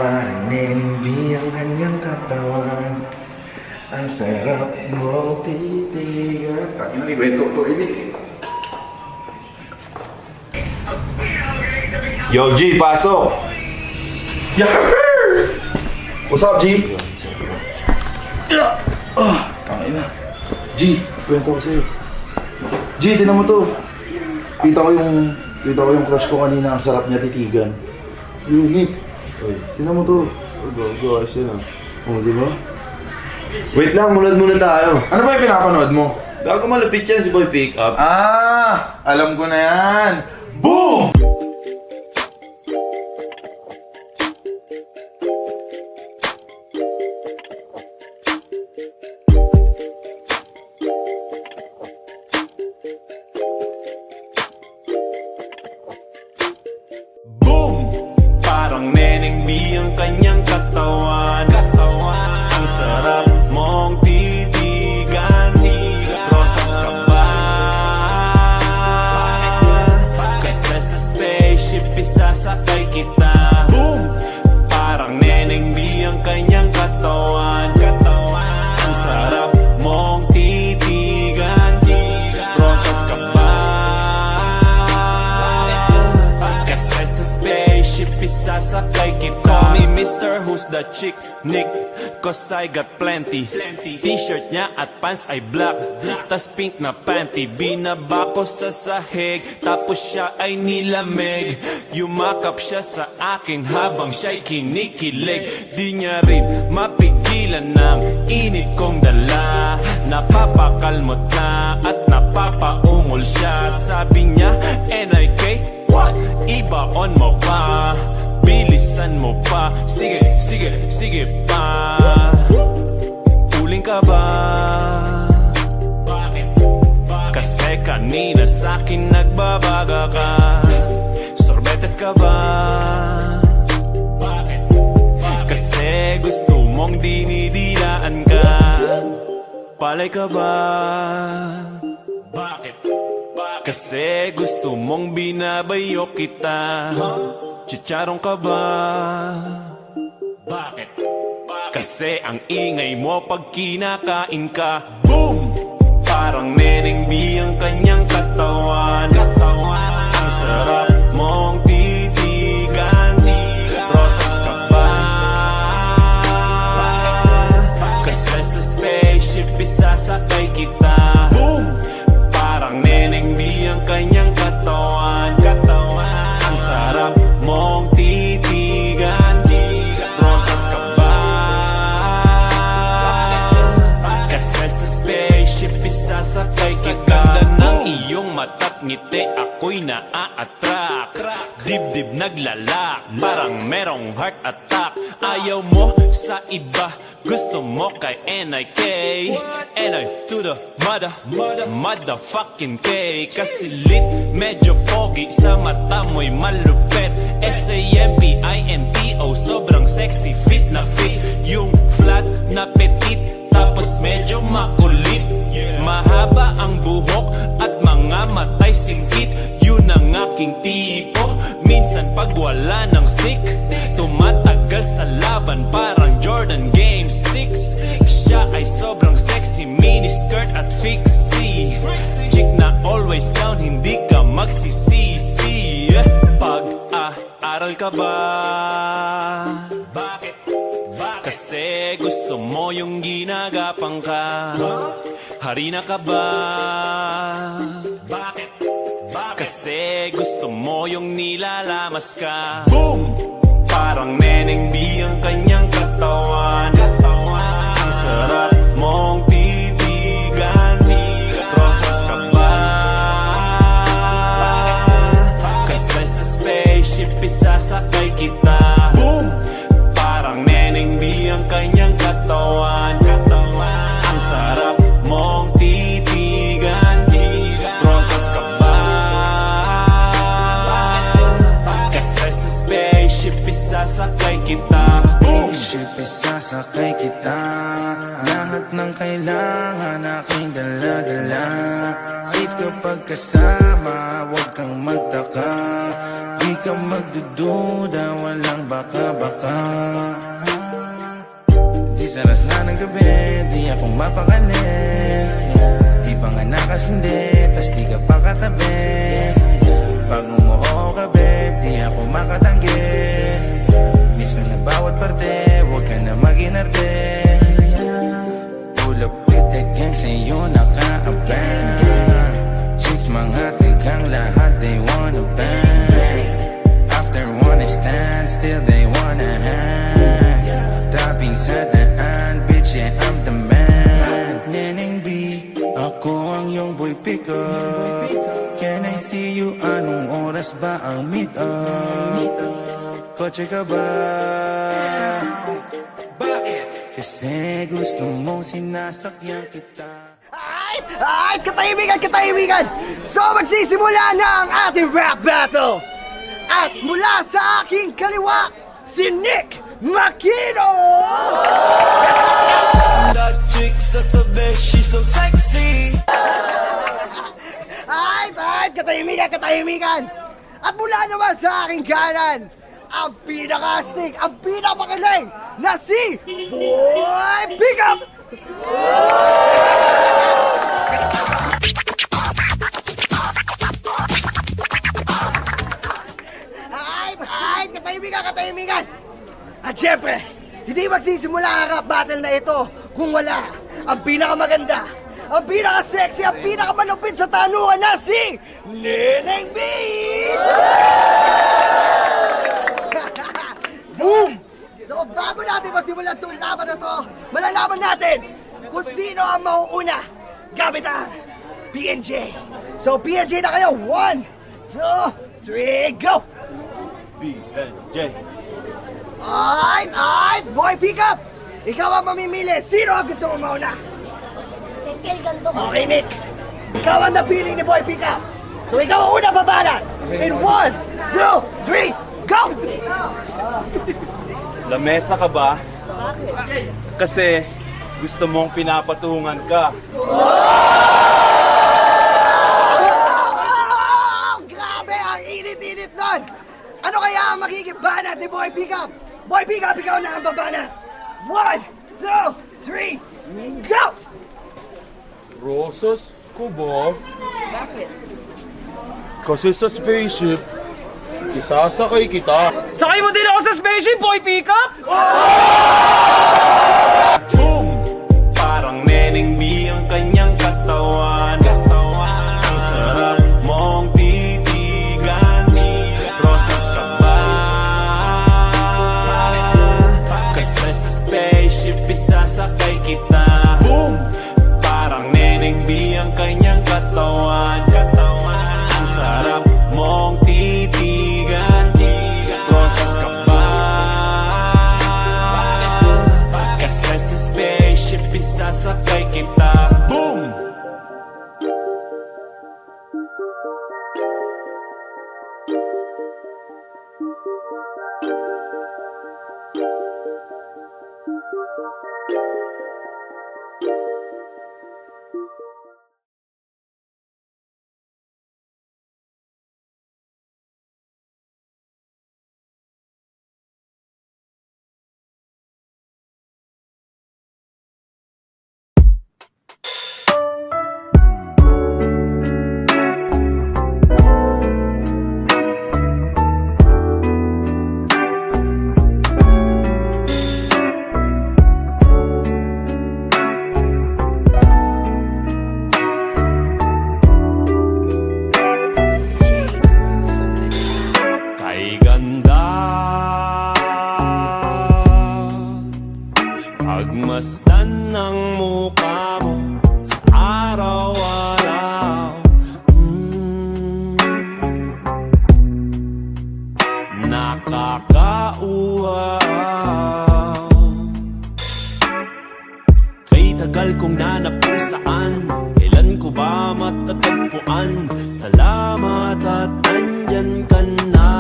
Parang nenimbi ang kanyang katawan. Ang sarap mong titigan. Tangina ni Beto, to inik. Yo, G, pasok! Yahoo! What's up, G? Tangina. G, kwento ko sa'yo. G, tinan mo to. Kita ko yung crush ko kanina. Ang sarap niya titigan. Unique. Tinan mo to. Go, ayos yun ah. Oh, di ba? Wait lang, munod muna tayo. Ano ba yung pinapanood mo? Gago malupit yan si Boy Pick Up. Alam ko na yan. Boom! Parang neneng B ang kanyang katawan. Ang sarap mong titigan. Rosas ka ba? Kasi sa spaceship isasakay kita. Parang neneng B ang kanyang katawan. Ang sarap mong titigan. Rosas ka ba? Kasi sa spaceship isasakay kita. Call me Mr. Who's the Chick Nick, cause I got plenty. T-shirt niya at pants ay black, tas pink na panty. Binaba ko sa sahig, tapos siya ay nilamig. Yumakap siya sa akin habang siya'y kinikilig. Di niya rin mapigilan ng init kong dala. Napapakalmot na at napapaungol siya. Sabi niya, NIK, what? Ibaon mo pa, bilisan mo pa. Sige pa. Uling ka ba? Kasi kanina sa'kin nagbabaga ka. Sorbetes ka ba? Kasi gusto mong dinidilaan ka. Palay ka ba? Kasi gusto mong binabayo kita. Chicharong ka ba? Kasi ang ingay mo pag kinakain ka. Boom! Parang neneng B ang kanyang katawan. Ang sarap mong titigan. Rosas ka ba? Kasi sa spaceship isasakay kita. Boom! Parang neneng B ang kanyang katawan. Ang sarap mong titigan. Rosas ka ba? Kasi sa spaceship isasakay kita. Ganda ng iyong mata't ngiti, ako'y naa-attract. Dibdib naglalak, parang merong heart attack. Ayaw mo sa iba, gusto mo kay NIK. NI to the motherfucking K. Kasi lit, medyo pogi, sa mata mo'y malupet. SAMPINTO, sobrang sexy, fit na fit. Yung flat na petit, tapos medyo makulit. Mahaba ang buhok at mga matay singkit. Yun ang aking tipo. Minsan pag wala ng thick, tumatagal sa laban parang Jordan Game 6. Siya ay sobrang sexy, miniskirt at fixie. Chick na always down, hindi ka magsisisi. Pag-aaral ka ba? Kasi gusto mo yung ginagapang ka. Harina ka ba? Kasi gusto mo yung nilalamas ka. Boom! Parang neneng B ang kanyang katawan. Ang sarap mong titigan. Rosas ka ba? Kasi sa spaceship isasakay kita. Boom! Parang neneng B ang kanyang katawan. Ang sarap mong titigan. Rosas ka ba? Kasi sa spaceship isasakay kita. Spaceship isasakay kita. Lahat ng kailangan aking dala-dala. Safe kapag kasama, huwag kang magtaka. Di ka magdududa, walang baka di saras na ng gabi, di ako mapakali. Di pa nga nakasindi, tas di ka pa katabi. Pag umuho ka babe, di ako makatanggi. Miss ko na bawat parte, huwag ka na mag-inarte. Pull up with the gang, sa'yo naka-abang. Chicks mga tigang lahat, they wanna bang. After one stand, still they wanna hang. Tapping sa daan, bitch, yeah, I'm the man. Neneng B, ako ang iyong boy pick up. Can I see you? Anong oras ba ang meet up? Kotse ka ba? Bakit? Kasi gusto mong sinasakyan kita. Ay, katahimikan! So magsisimula na ang ating rap battle! At mula sa aking kaliwa, si Nick Makino! That chick sa tabi, she's so sexy. Ay, katahimikan! At mula naman sa aking kanan, ang pinaka-astig, ang pinaka-makiling na si Boy Pickup! Ay, katahimikan! At syempre, hindi magsisimula ang rap battle na ito kung wala ang pinakamaganda, ang pinaka-sexy, ang pinakamalupit sa tanungan na si Neneng B! So bago natin masimulan itong laban na to, malalaman natin kung sino ang mauuna gamit ang PNJ. So PNJ na kayo, 1, 2, 3, go! PNJ. Ay, Boy Pickup! Ikaw ang mamimili. Sino ang gusto mo mauna? Kekil ganito ko. Okay, Nick. Ikaw ang napili ni Boy Pickup. So ikaw ang una babanat. In 1, 2, 3, go! Lamesa ka ba? Bakit? Kasi gusto mong pinapatungan ka. Oh, grabe! Ang init-init nun! Ano kaya ang magiging banat ni Boy Pickup? Boy Pickup, ikaw na ang babanat. 1, 2, 3, go! Rosas ko ba? Bakit? Kasi sa spaceship, isasakay kita. Sakay mo din ako sa spaceship, Boy Pickup! Boom! Parang Neneng B ang kanyang katawan. Ang sarap mong titigan. Rosas ka ba? Kasi sa spaceship isasakay kita. Boom! Parang Neneng B ang kanyang katawan. Ang sarap mong titigan. Rosas ka ba? Kasi sa spaceship isasakay kita. Boom! Kay ganda pagmasdan ng mukha mo sa araw-araw. Nakakauhaw. Kay tagal kong nanap kung saan, kailan ko ba matatagpuan? Salamat at nandyan ka na.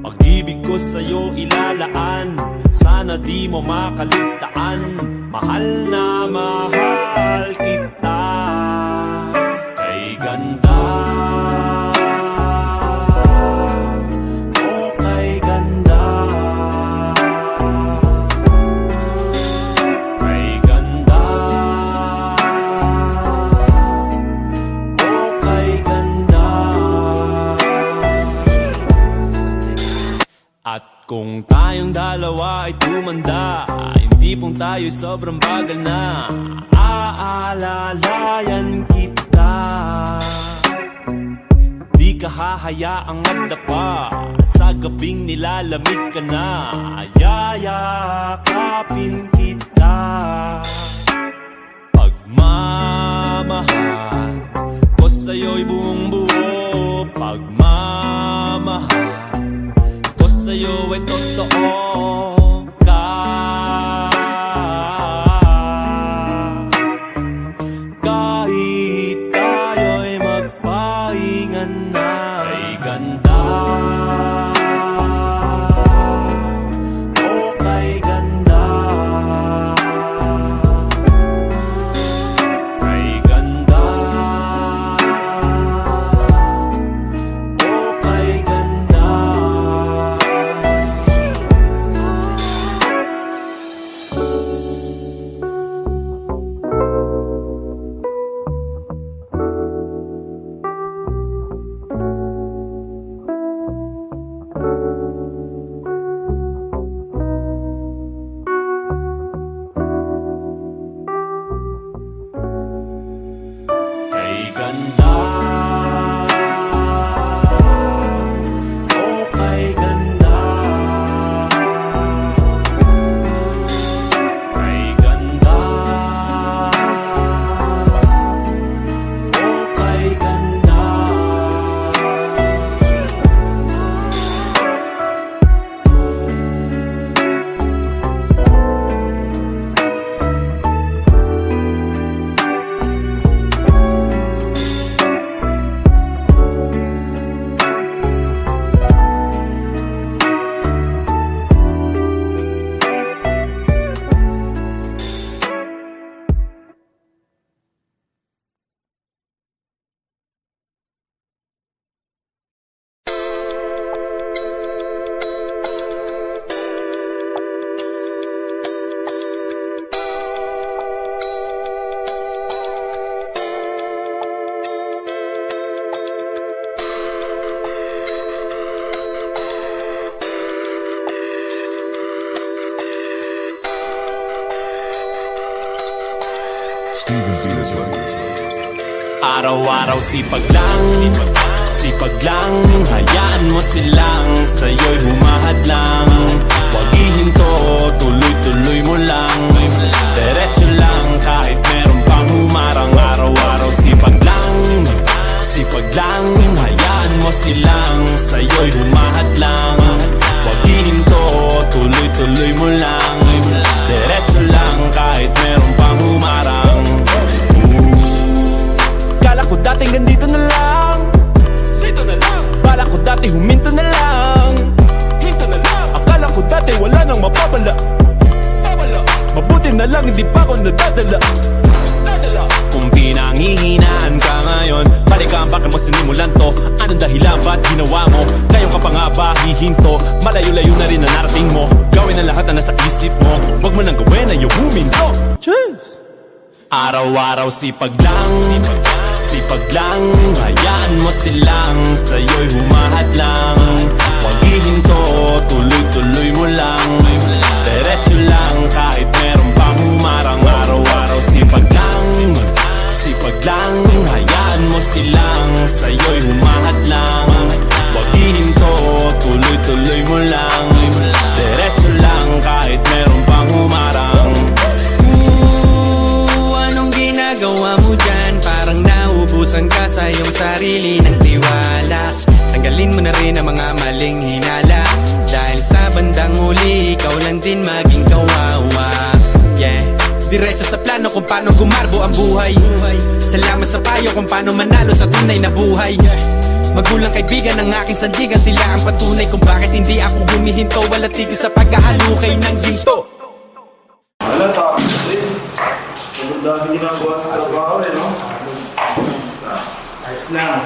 Pag-ibig ko sa'yo ilalaan, sana di mo makaligtaan. Mahal na mahal kita. Kay ganda, oh kay Kung tayong dalawa ay tumanda, hindi pong tayo'y sobrang bagal na. Aalalayan kita, di ka hahayaang magdapa, at sa gabing nilalamig ka na. Yayakapin kita, pagmamahal ko sa'yo'y buong buo. Pagmamahal sa'yo ay totoo ka. Kahit tayo'y magpahinga na, kay ganda o kay ganda, kay ganda o kay ganda. Kay ganda o kay ganda, kay ganda o kay ganda. Araw-araw sipag lang, hayaan mo silang sa'yo'y humahadlang. Huwag ihinto, tuloy-tuloy mo lang, diretso lang kahit meron pang humarang. Araw-araw sipag lang, hayaan mo silang sa'yo'y humahadlang. Huwag ihinto, tuloy-tuloy mo lang, diretso lang kahit meron pang humarang. Kala ko dating ganito na lang, bala ko dati huminto na lang, akala ko dati wala nang mapapala, mabuti na lang hindi pa ako nadadala. Kung pinangihinaan ka ngayon, balikan bakit mo sinimulan to? Anong dahilan ba't ginawa mo? Ngayon ka pa nga ba hihinto? Malayo-layo na rin na narating mo. Gawin ang lahat na nasa isip mo, wag mo nang gawin na yung huminto. Cheers! Araw-araw sipag lang, hayaan mo silang sa'yo'y humahadlang. Huwag ihinto, tuloy-tuloy mo lang, diretso lang kahit meron pang humarang. Araw-araw sipag lang, hayaan mo silang sa'yo'y humahadlang. Huwag ihinto, tuloy-tuloy mo lang, diretso lang kahit meron pang humarang. Anong ginagawa mo dyan? Parang naubusan ka sa iyong sarili ng tiwala. Tanggalin mo na rin ang mga maling hinala, dahil sa bandang huli ikaw lang din maging kawawa. Yeah, diretso sa plano kung paano gumarbo ang buhay. Salamat sa payo kung paano manalo sa tunay na buhay. Magulang kaibigan ng aking sandigan, sila ang patunay kung bakit hindi ako humihinto. Wala tigil sa pagkahalukay ng ginto. Wala, tapos din. Ang dami ginagawa sa trabaho no? Ayos lang.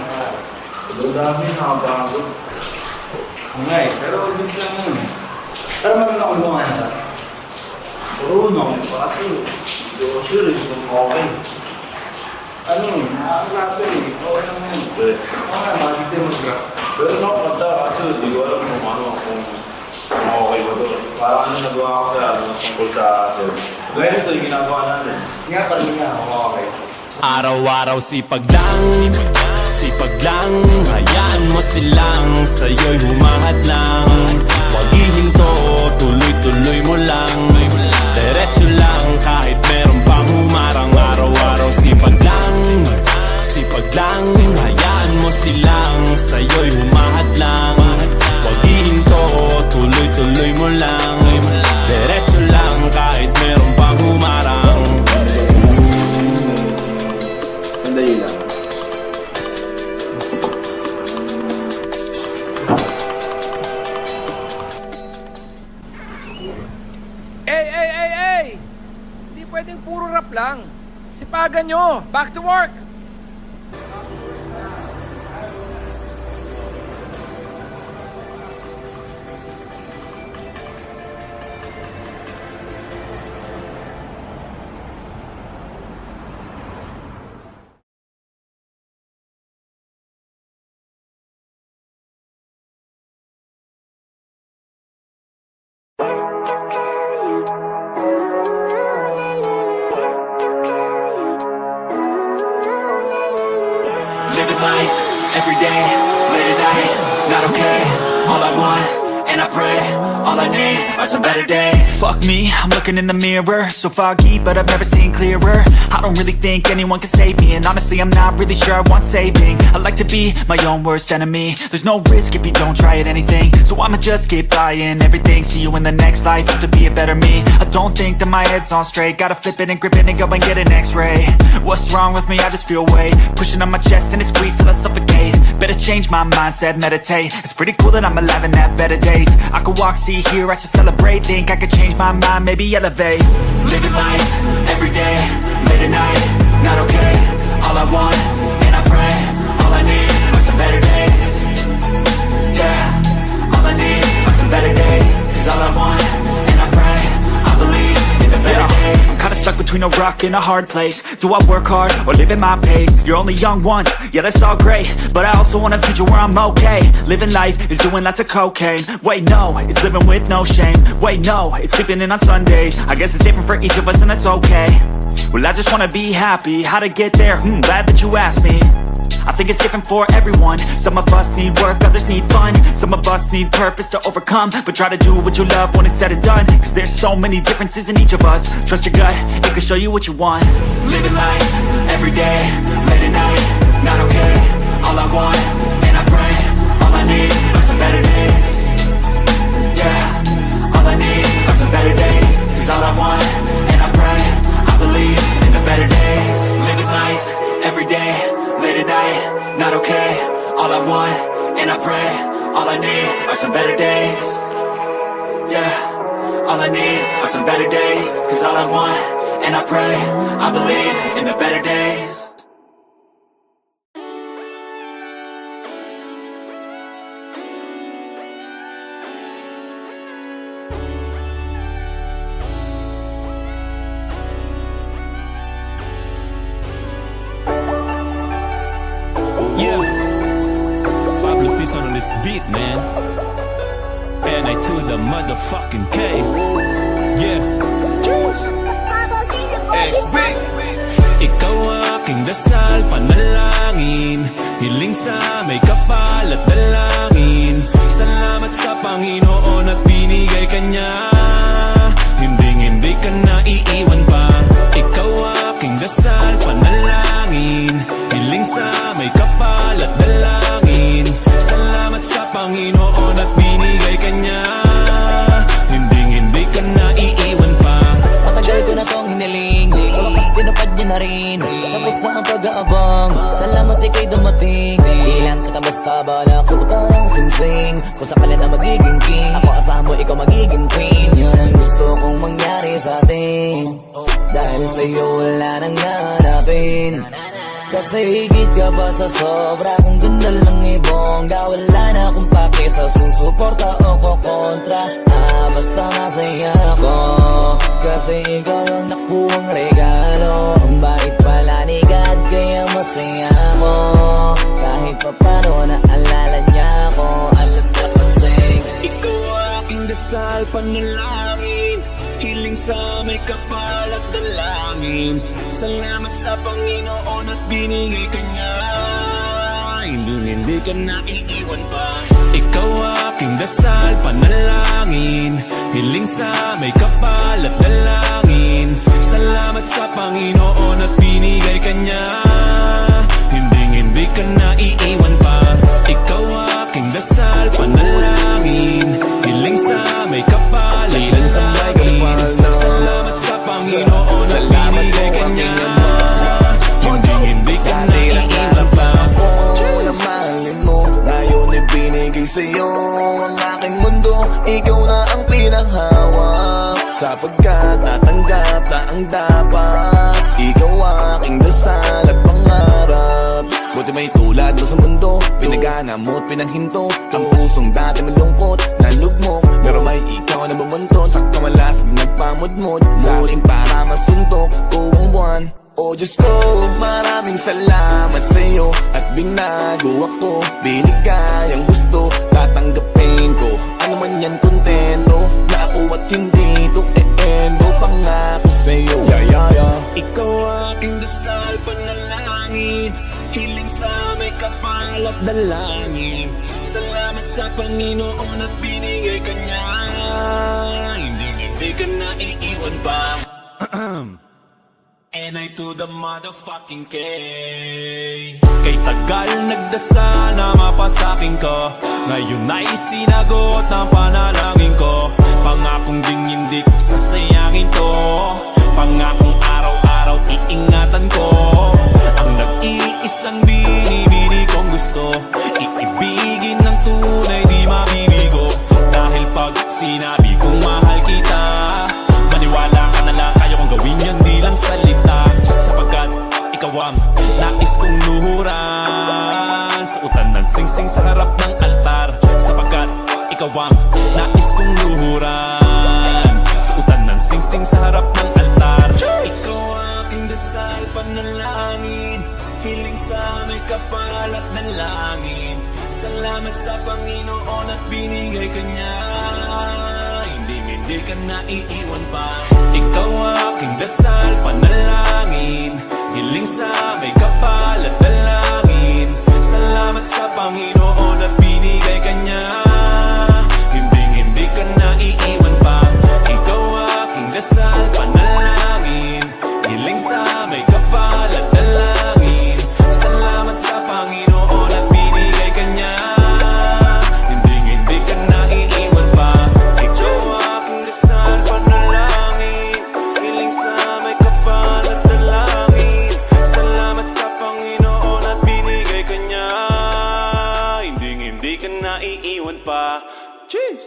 Ang dami nakapagod. Ngay, pero gusto lang yun. Pero maganda ko mga nata. Marunong, kaso hindi ko sure kung okay. Ano, nakakalato eh. Okay lang yun. Okay, makikisay mag-grab. Pero nakakanta, kaso hindi ko alam kung ano, kung Parang ano nagawa ko sa tungkol sa service. Gaya nito yung ginagawa natin. Nga pa rin nga. Okay. Araw-araw sipag lang hayaan mo silang sa'yo'y humahad lang. Huwag ihinto, tuloy-tuloy mo lang. Diretso lang kahit meron pang humarang. Araw-araw sipag lang hayaan mo silang sa'yo'y humahad lang. Huwag ihinto, tuloy-tuloy mo lang. Diretso lang kahit meron pang humarang. Sandali lang. Hey! Hindi pwedeng puro rap lang. Sipagan nyo! Back to work! Living life, every day, late at night, not okay. All I want, and I pray, all I need are some better days. Fuck me, I'm looking in the mirror, so foggy, but I've never seen clearer. I don't really think anyone can save me, and honestly I'm not really sure I want saving. I like to be my own worst enemy. There's no risk if you don't try at anything, so I'ma just keep buying everything. See you in the next life, have to be a better me. I don't think that my head's on straight, gotta flip it and grip it and go and get an x-ray. What's wrong with me? I just feel weight pushing on my chest and it squeezes till I suffocate. Better change my mindset, meditate. It's pretty cool that I'm alive and have better days. I could walk, see, hear, I should celebrate. Think I could change my mind, maybe elevate. Living life, every day, late at night, not okay. All I want, and I pray, all I need are some better days. Yeah, all I need are some better days. Cause all I want, and I pray, I believe in the better days. I'm kinda stuck between a rock and a hard place. Do I work hard or live at my pace? You're only young once, yeah that's all great, but I also want a future where I'm okay. Living life is doing lots of cocaine. Wait no, it's living with no shame. Wait no, it's sleeping in on Sundays. I guess it's different for each of us and that's okay. Well I just wanna be happy, how to get there? Glad that you asked me. I think it's different for everyone. Some of us need work, others need fun. Some of us need purpose to overcome. But try to do what you love when it's said and done. Cause there's so many differences in each of us. Trust your gut, it can show you what you want. Living life, every day, late at night, not okay. All I want, and I pray, all I need are some better days. Yeah, all I need are some better days. Cause all I want, and I pray, I believe in the better days. Living life, every day, late at night, not okay. All I want, and I pray, all I need are some better days. Yeah, all I need are some better days. Cause all I want, and I pray, I believe in the better days. On this beat, man. And I to the motherfucking K. Yeah. Ikaw aking dasal, panalangin. Hiling sa may kapal at dalangin. Salamat sa Panginoon at binigay ka niya. Hindi ka na iiwan pa. Ikaw aking dasal, panalangin. Hiling sa may kapal at dalangin. Salamat sa Panginoon at binigay ka niya. Hindi ka na iiwan pa. Matagal ko na tong hiniling, sa wakas tinupad niya na rin. Tapos na ang pag-aabang, salamat ika'y dumating. Di lang kita basta balak, sukutan ang sing-sing. Kung sakala na magiging king, ako asahan mo ikaw magiging queen. Yan ang gusto kong mangyari sa atin. Dahil sa'yo wala nang nahanapin. Kasi higit ka pa sa sobra. Kung ganda lang ibongga, wala na akong pake sa susuporta o kukontra. Basta masaya ako, kasi ikaw ang nakuhang regalo. Ang bait pala ni God, kaya masaya ako. Kahit pa paano naalala niya ako, alam na kasi ikaw aking dasal, panalangin. sa may kapal at dalangin. Salamat sa Panginoon at binigay ka niya. Hindi ka naiiwan pa. Ikaw aking dasal, panalangin, hiling sa may kapal at dalangin. Salamat sa Panginoon at binigay ka niya. Hindi ka naiiwan pa. Ikaw aking dasal, panalangin, hiling sa may kapal at dalangin. Salamat sa Panginoon at binigay ka niya. Hindi ka naiiwan pa. Mahalin mo, ngayon ibinigay sa'yo ang aking mundo. Ikaw na ang pinanghawak, sapagkat natanggap na ang dapat. Ikaw aking dasal at pangarap. Buti may tulad mo sa mundo, pinagana mo't pinanghinto. Ang pusong dati malungkot, nalugmok, pero may ikaw na bumuntot. Sa kamalasig nagpamudmod, muling para masuntok ko ang buwan. Oh Diyos ko, maraming salamat sa'yo at binago ako. Binigay ang gusto, tatanggapin ko. Ano man yan, kontento na ako at hindi to e-endo. Pangako sa'yo, Ikaw aking dasal, panalangin, hiling sa may kapal at dalangin. Salamat sa Panginoon at binigay ka niya. Hindi ka naiiwan pa. And I to the motherfucking K. Kay tagal nagdasal na mapasakin ko, ngayon ay sinagot ng panalangin ko. Pangakong ding hindi ko sasayangin to, pangakong araw-araw iingatan ko. Ang nag-iisang binibini kong gusto, iibigin ng tunay di mabibigo. Dahil pag sinabi kong mahal kita, maniwala ka na lang, kaya kong gawin yan di lang salita. Sapagkat ikaw ang nais kong luhuran, suotan ng singsing sa harap ng altar. Sapagkat ikaw ang nais kong luhuran, suotan ng singsing sa harap ng altar. Ikaw aking dasal, panalangin, hiling sa may kapal at dalangin. Salamat sa Panginoon at binigay ka niya. Hindi ka naiiwan pa. Ikaw aking dasal, panalangin, hiling sa may kapal at dalangin. Salamat sa Panginoon at binigay ka niya. Hindi ka naiiwan pa. Ikaw aking dasal, panalangin, hiling sa may kapal at dalangin. Salamat sa Panginoon at binigay ka niya. Hindi ka naiiwan pa. Ikaw aking dasal, panalangin, hiling sa may kapal at dalangin. Salamat sa Panginoon at binigay ka niya. Hindi ka naiiwan pa. Cheers!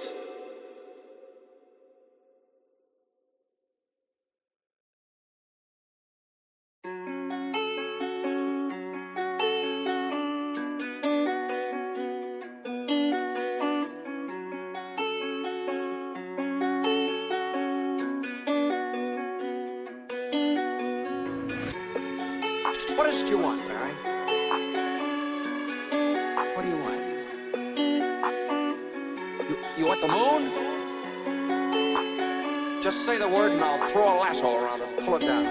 What is it you want, Barry? What do you want? You want the moon? Just say the word and I'll throw a lasso around it and pull it down.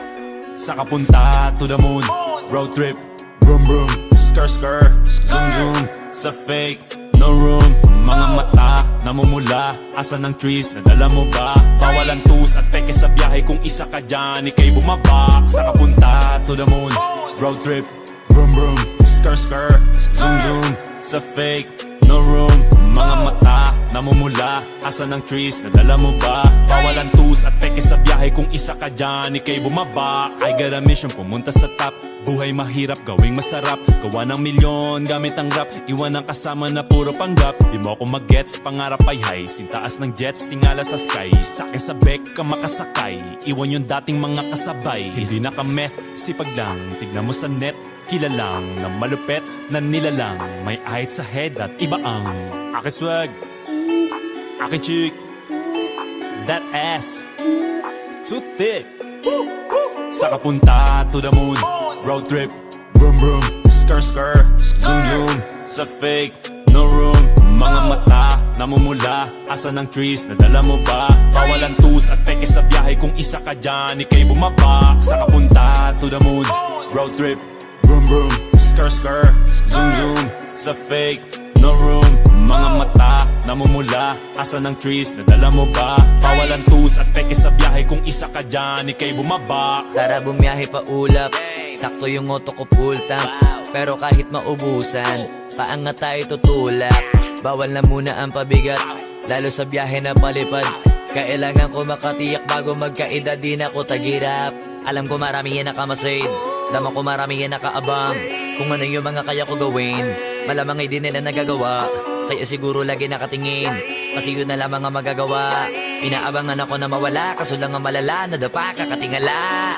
Sa kapunta to the moon, road trip, vroom vroom, skr skr, zoom zoom, sa fake, no room. Mga mata, namumula, asa ng trees, nadala mo ba? Bawalan tus at peke sa biyahe, kung isa ka dyan, ikay bumaba. Sa kapunta to the moon, road trip, vroom vroom, skr skr, zoom zoom, sa fake, no room. Mga mata, namumula, asa ng trees, nadala mo ba? Bawalan tus at peke sa biyahe, kung isa ka dyan, ikay bumaba. I got a mission, pumunta sa top. Buhay mahirap, gawing masarap. Gawa ng milyon, gamit ang rap. Iwan ang kasama na puro panggap. Di mo ako mag-gets, pangarap ay high. Sintaas ng jets, tingala sa sky. Sa'kin sa bek ka makasakay. Iwan yung dating mga kasabay. Hindi na ka-meth, sipag lang. Tignan mo sa net, kilalang na malupet na nilalang. May ahit sa head at iba ang aking swag, aking chick, that ass, too thick. Sa kapunta to the moon, road trip, vroom vroom, skr skr, zoom zoom, sa fake, no room. Mga mata, namumula, asa ng trees, nadala mo ba? Bawalan tus at peke sa biyahe, kung isa ka dyan, ikay bumaba. Sa kapunta, to the moon, road trip, vroom vroom, skr skr, zoom zoom, sa fake, no room. Mga mata, namumula, asa ng trees, nadala mo ba? Bawalan tus at peke sa biyahe, kung isa ka dyan, ikay bumaba. Tara bumiyahe pa ulap, sakto yung auto ko full tank. Pero kahit maubusan, paangat tayo tutulak. Bawal na muna ang pabigat, lalo sa biyahe na palipad. Kailangan ko makatiyak bago magkaedad, di na ko tagirap. Alam ko marami yan nakamasid, dama ko marami yan nakaabang. Kung ano yung mga kaya ko gawin, malamang ay di nila nagagawa. Kaya siguro lagi nakatingin, kasi yun na lamang ang magagawa. Inaabangan ako na mawala, kaso lang ang malala, nadapa kakatingala.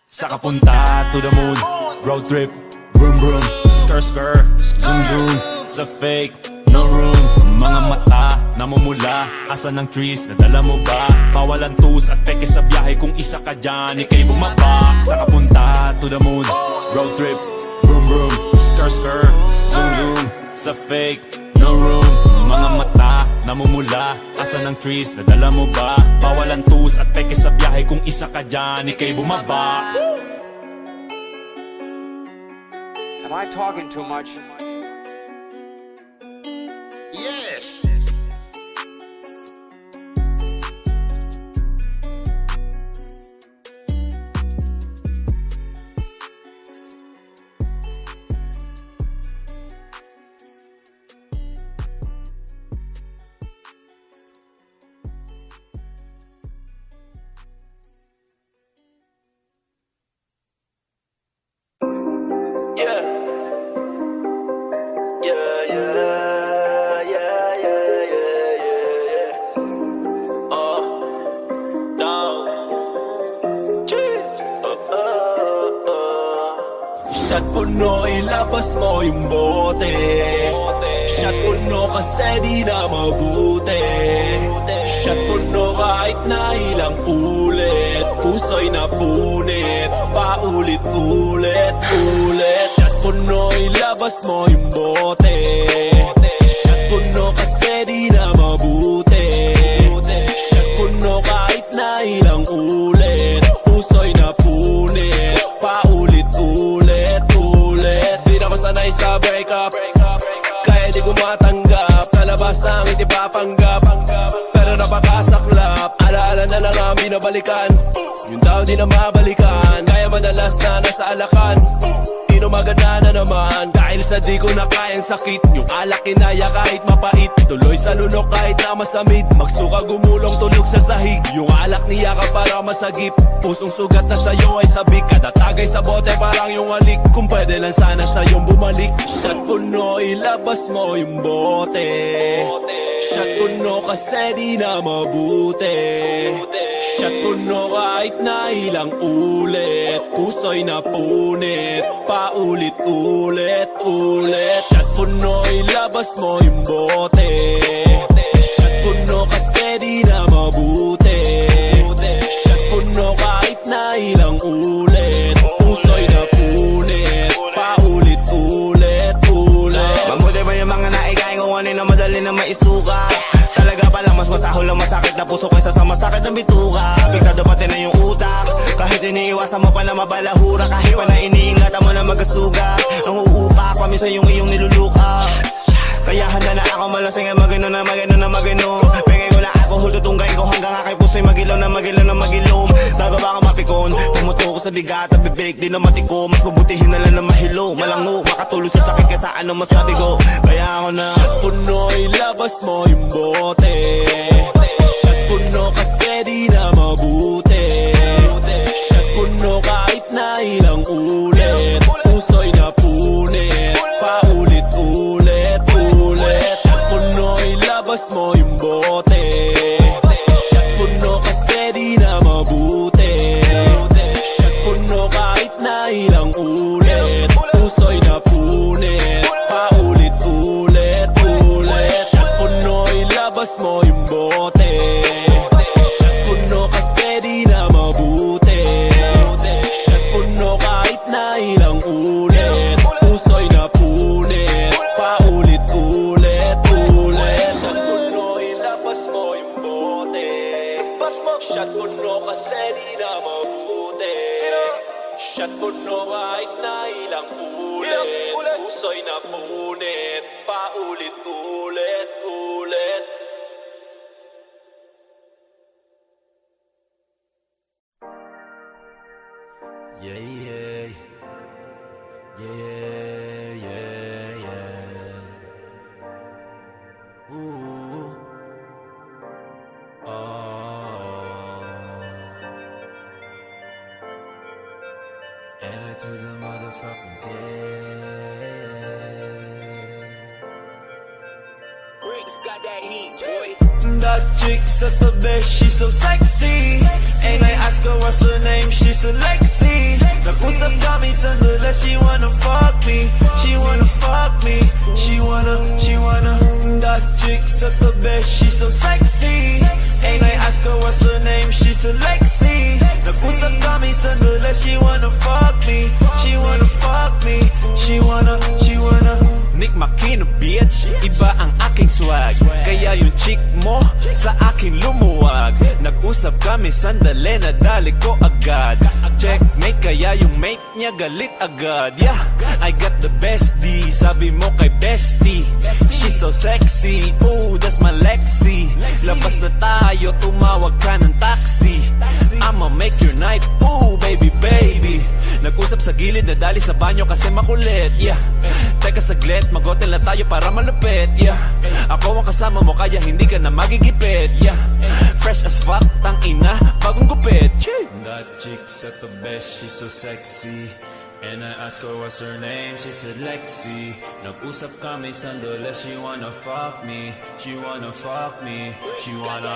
Sa kapunta, to the moon, road trip, vroom vroom, skr skr, zoom zoom, sa fake, no room. Mga mata, namumula, asa ng trees, nadala mo ba? Bawalan tus at peke sa biyahe, kung isa ka dyan, ikay bumaba. Sa kapunta, to the moon, road trip, vroom vroom, skr skr, zoom zoom, sa fake, no room. Mga mata, namumula, asa ng trees, nadala mo ba? Bawalan tus at peke sa biyahe, kung isa ka dyan, ikay bumaba. Am I talking too much? Yes. Shot puno, ilabas mo yung bote. Shot puno kasi di na mabuti. Shot puno kahit na ilang ulit, puso'y napunit, paulit-ulit, ulit. Shot puno, ilabas mo yung bote. Shot puno kasi di na mabuti. Shot puno kahit na ilang ulit, puso'y napunit, paulit-ulit, ulit. Di na masanay sa breakup, kaya di ko matanggap. Sa labas ang itipapanggap, pero napakasaklap. Alaala na lang ang binabalikan, yung tao di na mabalikan. Kaya madalas na nasa alakan, maganda na naman. Dahil sa di ko na kayang sakit, yung alak kinaya kahit mapait. Tuloy sa lunok kahit na masamid, magsuka gumulong tulog sa sahig. Yung alak niya ka para masagip, pusong sugat na sa'yo ay sabik. Kada tagay sa bote parang yung alik, kung pwede lang sana sa'yong bumalik. Shot puno, ilabas mo yung bote. Shot puno kasi di na mabuti. Shot puno kahit na ilang ulit, puso'y napunit, paulit-ulit, ulit. Shot puno, ilabas mo yung bote. Shot puno kasi di na mabuti. Shot puno kahit na ilang ulit, puso'y napunit, paulit-ulit, ulit. Mabuti ba yung mga naikain kung ano na madali na maisuka? Talaga pala mas masahol lang masakit na puso kaysa sa masakit ng bituka. Piktado pati na yung utak, kahit iniiwasan mo pa na mabalahura. Kahit pa na iniingatan mo na magasuga, ang uupak paminsan yung iyong niluluka. Kaya handa na ako malasing ay magano na magano na magano. Pengay ko na alcohol, tutunggayin ko hanggang aking puso'y magilaw na magilaw na magilom. Bago ba ako mapikon, tumuto ko sa bigat at bibig, di na matiko. Mas mabutihin na lang na mahilo, malango, makatulog sa sakit kaysa ano masabi ko. Kaya ako na shot puno, ilabas mo yung bote. Shot puno kasi di na mabuti. Shot puno kahit na ilang ulit, puso'y napunit, paulit-ulit, ulit. Shot puno, ilabas mo yung bote. Shot puno kasi di na mabuti. Shot puno kahit na ilang ulit, puso'y napunit, paulit-ulit, ulit. Shot puno, ilabas mo yung bote. Shot puno kasi di na mabuti. Shot puno kahit na ngunit paulit-ulit-ulit. Yeah, yeah. Yeah, yeah, yeah. Ooh. Enter to the motherfucking Briggs got that heat, boy. That chick's at the best, she's so sexy. And I ask her what's her name, she's a Lexi. Nag-usap kami sandali, she wanna fuck me. She wanna fuck me. She wanna. That chick's at the best, she's so sexy. And I ask her what's her name, she's a Lexi. Nag-usap kami sandali, she wanna fuck me. She wanna fuck me. She wanna. Nick Makino, bitch, iba ang aking swag. Kaya yung chick mo sa akin lumuwag. Nag-usap kami sandali, nadali ko agad. Checkmate, kaya yung mate niya galit agad. Yeah, I got the bestie, sabi mo kay bestie. She's so sexy, ooh, that's my Lexi. Labas na tayo, tumawag ka ng taxi. I'ma make your night, ooh, baby, baby. Nag-usap sa gilid, nadali sa banyo kasi makulit. Yeah, teka saglit, mag-hotel na tayo para malupit. Yeah, ako ang kasama mo kaya hindi ka na magigipit. Yeah, fresh as fuck, tang ina, bagong gupit. That chick's at the best, she's so sexy. And I ask her what's her name, she said Lexi. Nag-usap kami sandali, she wanna fuck me. She wanna fuck me. She wanna.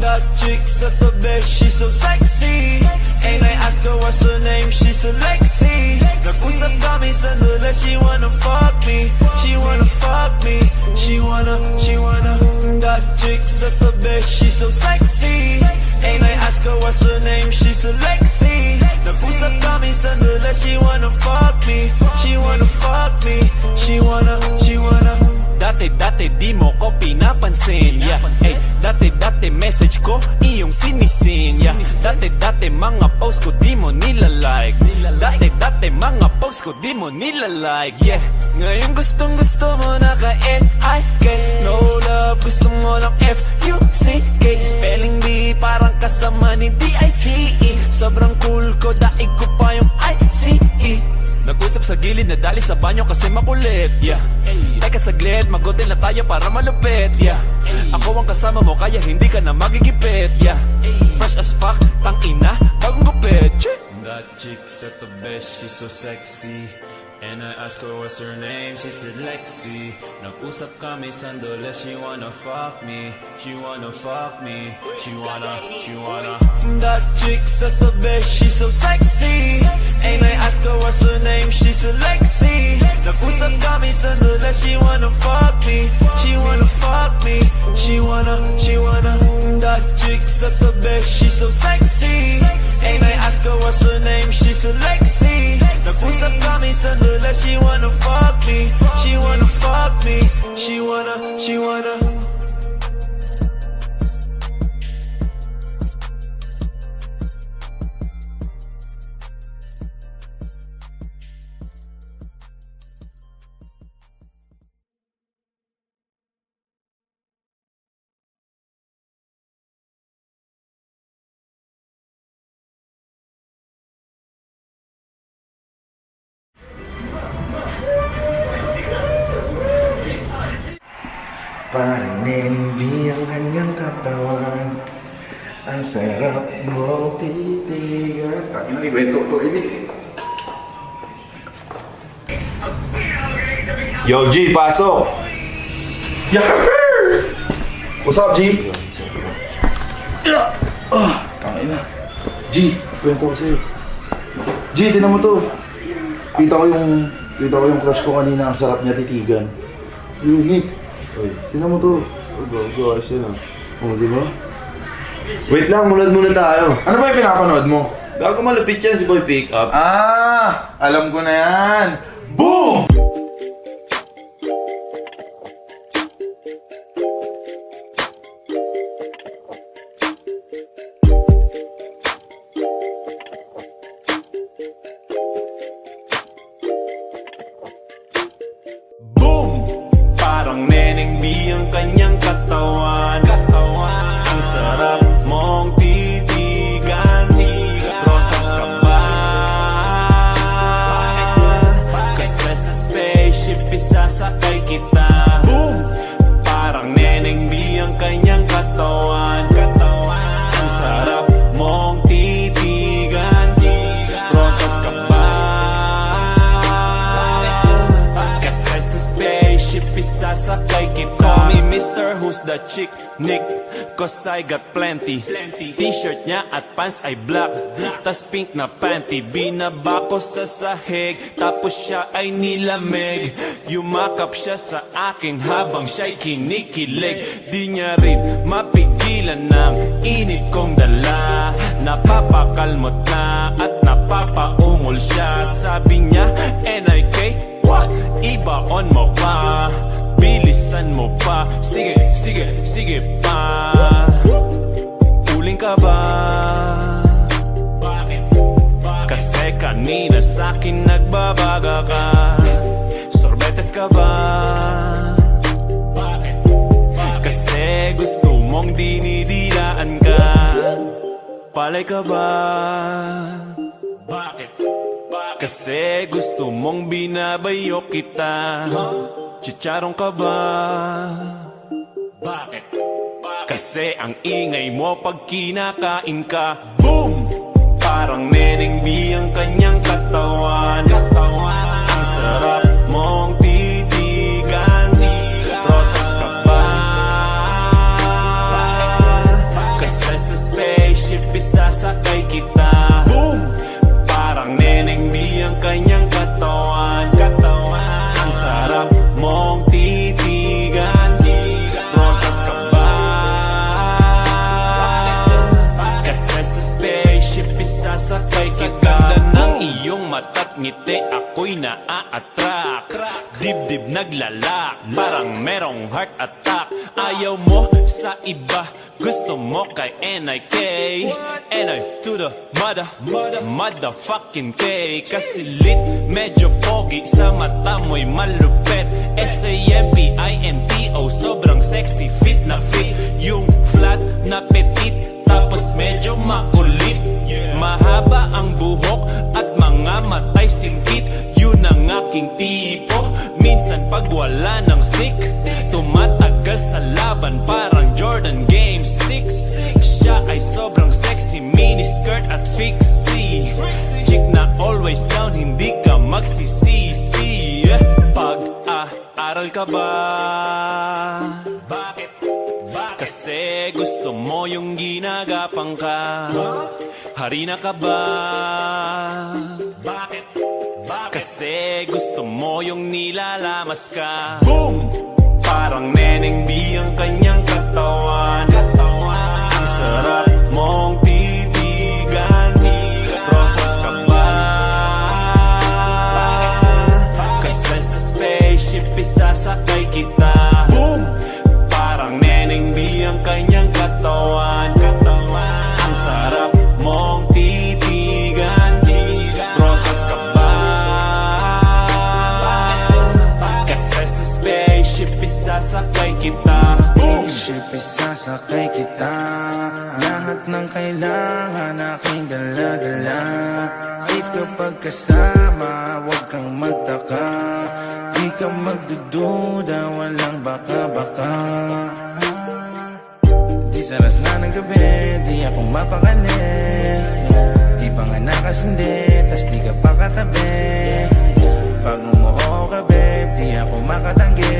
That chick's at the best, she's so sexy. And I ask her what's her name, she said Lexi. Nag-usap kami sandali, she wanna fuck me. She wanna fuck me. She wanna. That chick's at the best, she's so sexy. And I ask her what's her name, she said Lexi. Nag-usap kami sandali, she wanna fuck me. She wanna fuck me. She wanna. Dati di mo ko pinapansin. Yeah, ay, dati message ko iyong sinisin. Yeah, dati mga post ko di mo nilalike. Dati mga post ko di mo nilalike. Yeah, ngayon gustong mo na ka-N-I-K. No love, gusto mo lang F-U-C-K. Spelling bee parang kasama ni D-I-C-E. Sobrang cool ko, daig ko pa yung I-C-E. Nag-usap sa gilid, nadali sa banyo kasi makulit. Yeah, teka saglit, mag-hotel na tayo para malupit. Yeah, ako ang kasama mo kaya hindi ka na magigipit. Yeah, fresh as fuck, tang ina, bagong gupit. That chick's at the best, she's so sexy. And I ask her what's her name, she said Lexi. Nag-usap kami sandali, she wanna fuck me. She wanna fuck me. She wanna. That chick's at the best, she's so sexy. And I ask her what's her name, she said Lexi. Nag-usap kami sandali, she wanna fuck me. She wanna fuck me. She wanna. That chick's at the best, she's so sexy. And I ask her what's her name, she said Lexi. Nag-usap kami sandali, she wanna fuck me. She wanna fuck me. She wanna. Parang NMB ang kanyang katawan. Ang sarap mong titigan. Tangin na, iwento to, inik. Yo, G, pasok! Yakker! What's up, G? Tangin na. G, kwento ko sa'yo. G, tinan mo to. Kita ko yung crush ko kanina. Ang sarap niya titigan. Unique. Oy, tinan mo to. Go, ayos yun ah. Oh, di ba? Wait lang, munad muna tayo. Ano ba yung pinapanood mo? Gago malupit yan si Boy Pick Up. Alam ko na yan. Boom! Parang Neneng B ang kanyang katawan. Ang sarap mong titigan. Rosas ka ba? Kasi sa spaceship isasakay kita. Boom! Parang Neneng B ang kanyang katawan. Ang sarap mong titigan. Rosas ka ba? Kasi sa spaceship isasakay kita. Call me Mr. Who's the Chick, Nick, cause I got plenty. T-shirt niya at pants ay black, tas pink na panty. Binaba ko sa sahig, tapos siya ay nilamig. Yumakap siya sa akin habang siya'y kinikilig. Di niya rin mapigilan ng init kong dala. Napapakalmot na at napapaungol siya. Sabi niya, NIK, what? Ibaon mo pa, bilisan mo pa. Sige, sige, sige pa. Uling ka ba? Bakit? Kasi kanina sa'kin nagbabaga ka. Sorbetes ka ba? Bakit? Kasi gusto mong dinidilaan ka. Palay ka ba? Bakit? Kasi gusto mong binabayo kita. Chicharong ka ba? Bakit? Kasi ang ingay mo pag kinakain ka. Boom! Parang Neneng B ang kanyang katawan. Ang sarap mong titigan. Rosas ka ba? Kasi sa spaceship isasakay kita. Boom! Parang Neneng B ang kanyang katawan. Ang sarap mong titigan. Rosas ka ba? Kasi sa spaceship isasakay kita. Ganda ng iyong mata't ngiti, ako'y naa-attract. Dibdib naglalak, parang merong heart attack. Ayaw mo sa iba, gusto mo kay NIK. NI to the motherfucking K. Kasi lit, medyo pogi, sa mata mo'y malupet. SAMPINTO, sobrang sexy, fit na fit. Yung flat na petit, tapos medyo makulit. Mahaba ang buhok at mga matay singkit. Yun ang aking tipo. Minsan pag wala ng thick, tumatagal sa laban parang Jordan Game 6. Siya ay sobrang sexy, miniskirt at fixie. Chick na always down, hindi ka magsisisi. Pag-aaral ka ba? Bakit? Kasi gusto mo yung ginagapang ka. Harina ka ba? Bakit? Kasi gusto mo yung nilalamas ka. Boom! Parang Neneng B ang kanyang katawan. Ang sarap mong titigan. Rosas ka ba? Kasi sa spaceship isasakay kita. Boom! Parang Neneng B ang kanyang katawan. Ang sarap mong titigan. Rosas ka ba? Kasi sa spaceship isasakay kita. Spaceship isasakay kita. Lahat ng kailangan aking dala-dala. Safe kapag kasama, huwag kang magtaka. Di ka magdududa, walang baka-baka. Di saras na ng gabi, di ako mapakali. Di pa nga nakasindi, tas di ka pa katabi. Pag umuho ka babe, di ako makatanggi.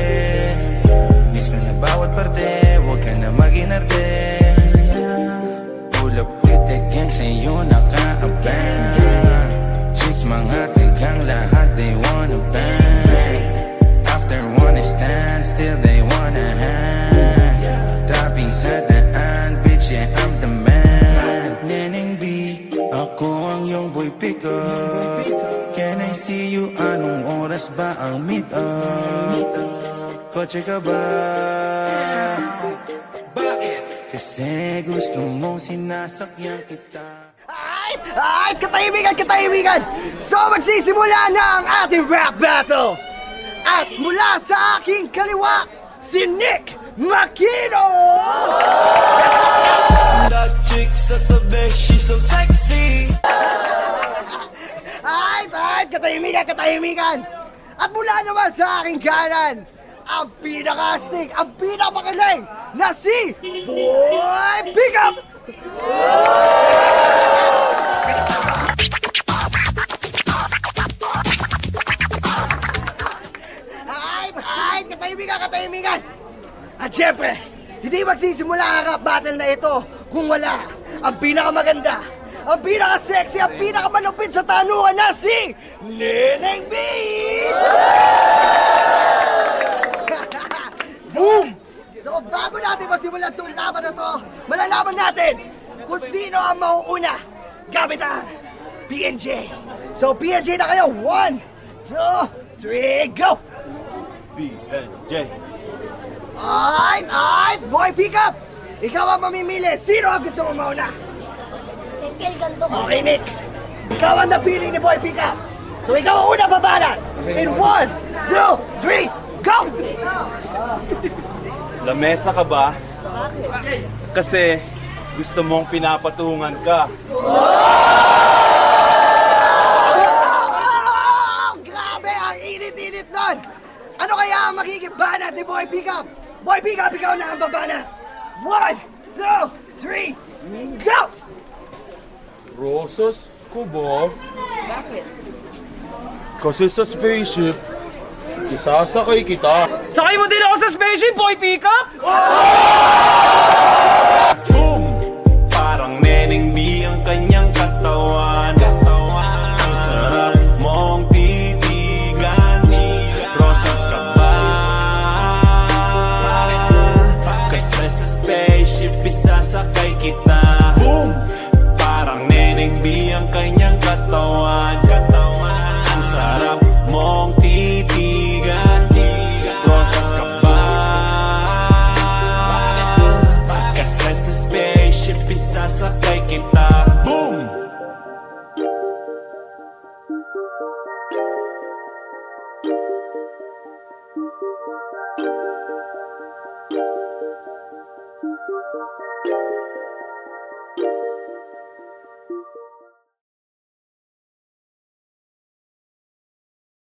Miss ka na bawat parte, huwag ka na mag-inarte. Pull up with the gang, sa'yo naka-abang. Chicks mga tigang, lahat they wanna bang. After one stand, still they wanna hang. Tapping sa daan, bitch yeah I'm the man. Neneng B, ako ang iyong boy pick up. Can I see you? Anong oras ba ang meet up? Kotse ka ba? Bakit? Kasi gusto mong sinasakyan kita. Ay, katahimikan! So magsisimula na ang ating rap battle! At mula sa aking kaliwa, si Nick Makino! That chick sa tabi, she's so sexy. Ay, katahimikan! At mula naman sa aking kanan, ang pinaka-astig, ang pinaka-magaling na si Boy Pickup! Ay, katahimikan! At syempre, hindi magsisimula ang rap battle na ito kung wala ang pinakamaganda, ang pinaka-sexy, ang pinakamalupit sa tanungan na si Neneng B! So, bago natin masimulan itong laban na to, malalaman natin kung sino ang mauuna gamit ang PNJ. So, PNJ na kayo. 1, 2, 3, go! PNJ. Ay, Boy Pickup! Ikaw ang mamimili. Sino ang gusto mo mauna? Kekel, ganto ka. Okay, Nick. Ikaw ang napili ni Boy Pickup. So, ikaw ang una babanat. In 1, 2, 3, go! Lamesa ka ba? Bakit? Kasi gusto mong pinapatungan ka. Grabe, ang init-init nun! Ano kaya ang magiging banat ni Boy Pickup? Boy Pickup, ikaw na ang babanat! 1, 2, 3, go! Rosas ko ba? Bakit? Kasi sa spaceship, isasakay kita. Sakay mo din ako sa spaceship, Boy Pickup! Boom! Parang Neneng B ang kanyang katawan. Ang sarap mong titigan. Rosas ka ba? Kasi sa spaceship isasakay kita. Boom! Parang Neneng B ang kanyang katawan. Ang sarap mong titigan. Rosas ka ba? Kasi sa spaceship isasakay kita. Boom!